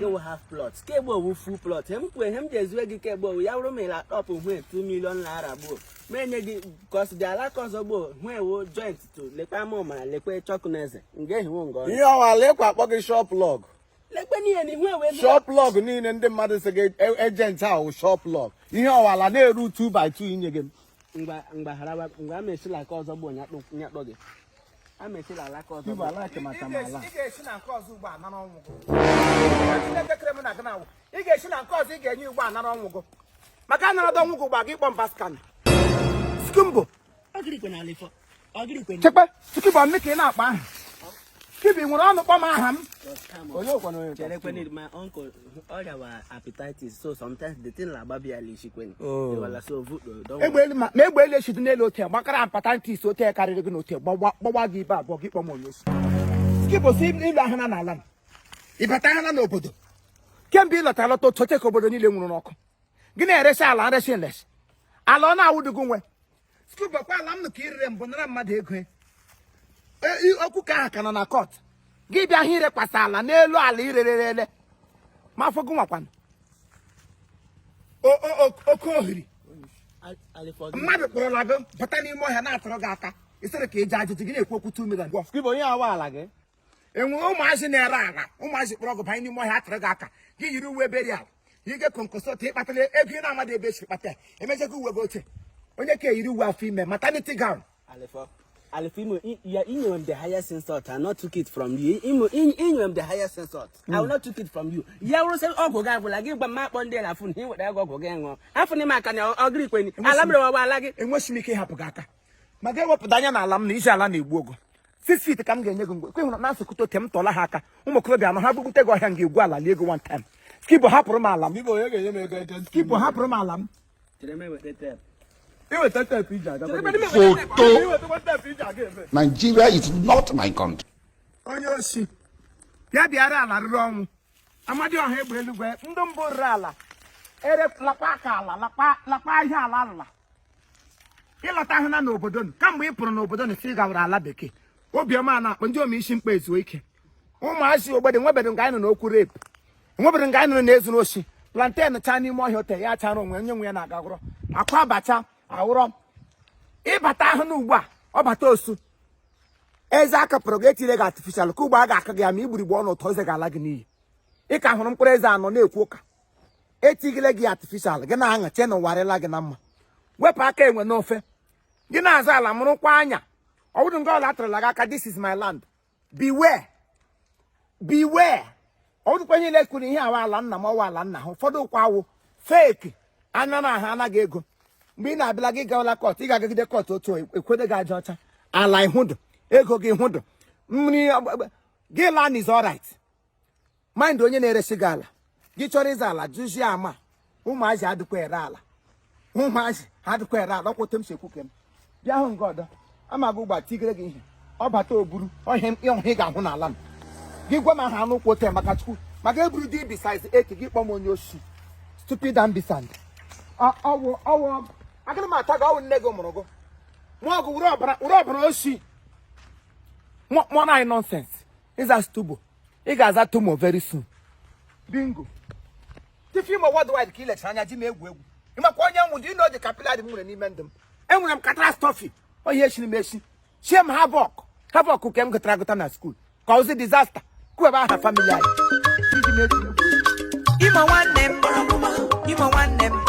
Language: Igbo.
go half plot. Skibo will full plot. Him just wegi Skibo. We have room like up with 2 million naira bo. Many cause the alakos obo when we joint to lepa mama lepe chokunese. Nge he won't go. You are lekwa pocket shop log. Lepe ni anywhere we shop log ni ndị mmadụ sege agent ahụ shop log. Ihe ọwala na-eru 2 by 2 inye gị. Ngba haraba ngba mechi like ọzọ bo nyakpo gị. I may feel like us. You like him at Tamala. You get in and cause Uba, none on go. You get in and cause you get you one, none on go. Macana don't go back, one Pascan. Skimbo. Agree when I live for. Agree when Chipper, to keep on making up, man. Keeping one on the bomb, ham. My uncle, all our appetites, so sometimes the thing like Baby Ali, she went. Oh, so don't. Maybe she didn't know tell Macara appetites, so take carry the hotel, but what give up or keep on use. Skibo seemed in the Hanalan. If a Tana no Bodo can be a taloto to take over the Nilunoco. Guinea Resal and Reshinless. Alona would go away. Skibo, I'm the kid and Bonara Madhe. You okuka kana na court. Give ya hire kwasala n'elu ala irerere. Ma foguma kwan. Okohiri. Mmadụ kpọrọ la go, bata n'ime ọhịa na-atụrụ gị aka. Isere ka eje ajụjụ gị na-ekwu okwu 2 million. Skibo onye awa ala gị. Enwe ụmụazị na-ere ala, ụmụazị kpọrọ gị banye n'ime ọhịa atụrụ gị aka. Gị yiri uwe berial. Ị ga-konkoso te ịkpatara ego ị na-amadị ebe esi kpata. Emechekwa uwe gị oche. Onye ka yiri uwe afọ ime, maternity gown. Alifimo, you am the highest insult. I not took it from you. You am the highest insult. I will not took it from you. You will say, "Oh, go guy, will I give my map on there? I found him. What I go again? I found him. I can agree when I like it. And what's making happen, Gata? Magawa Daniel Alam, Nisha Lani Wogo. 6 feet come again. You're not so to tempt Tola Haka. Umoklobian, how would take and give Guala Lego one time? Skibo Hapromalam. Skibo Hapromalam. Remember that. Nigeria is not my country. On your ship. Yabiara wrong. Amadio Hebrelugwe, Ndumbo Rala. Erep Lapakala, Lapa Yala. Ilatahana no Bodon. Come we put no Bodon and figure out Alabeke. Obiamana, when your mission pays week. Oh, my, see, but the Webber and Gano no rape. Webber and Gano Nezunoshi. Plantain the tiny more hotel, Yatano, when you were not Gagro. Aquabata. Auro ibata hanu ugba obatosu ezaka progeti leg artificial kuba ga aka ga mi iburi bo no toze ga lag ni e ka hunu mkpere eze ano na ekwu ụka etigile gi artificial gi na anga che no warela gi na mma wepa aka enwe n'ofe gi na aza ala mụrụ kwa anya owudu nga ola atara ga aka this is my land beware owudu kwenye le kuri ihe awa ala nna m ọwa ala nna ha ụfọdụ kwa awu fake anya na ha anaghị ego mgbe ị na-abịala gị gawala court ị ga-agagide court otu ekwede gị aja ọcha ala ịhụdụ ego gị hụdụ mmiri gị land is all right mind onye na-eresi gị ala gị chọrọ ịza ala jụzie ama ụmụazị adịkwa ere ala ọkwụte m sekwu kem bịa hụ nke ọdọ ama gị ụgba tigere gị ihe ọ bata oburu ọhịa ị ga-ahụ n'ala gị gwa m aha anụ kwote maka chukwu maka eburu dị besides 8 gị kpọm onye osu stupid ambisand ọwụ agara m ata ga ọwụ nne gị mụrụ gị nwa ọgụ were ọbara osi mụọ anyị nonsense ịza stubo ị ga-aza tomo very soon bingo tifimo worldwide ka ilechara anya ji m egwu ịmakwa onye nwụ dị ịnọ dị kapịla dị m nwere n'ime ndụ m enwere m catastrophe onye echiri m echi chie m havoc nke m gụtara agụta na skuul ka ozi disaster kwebe aha famili anyị iji m echi Imo nwanne m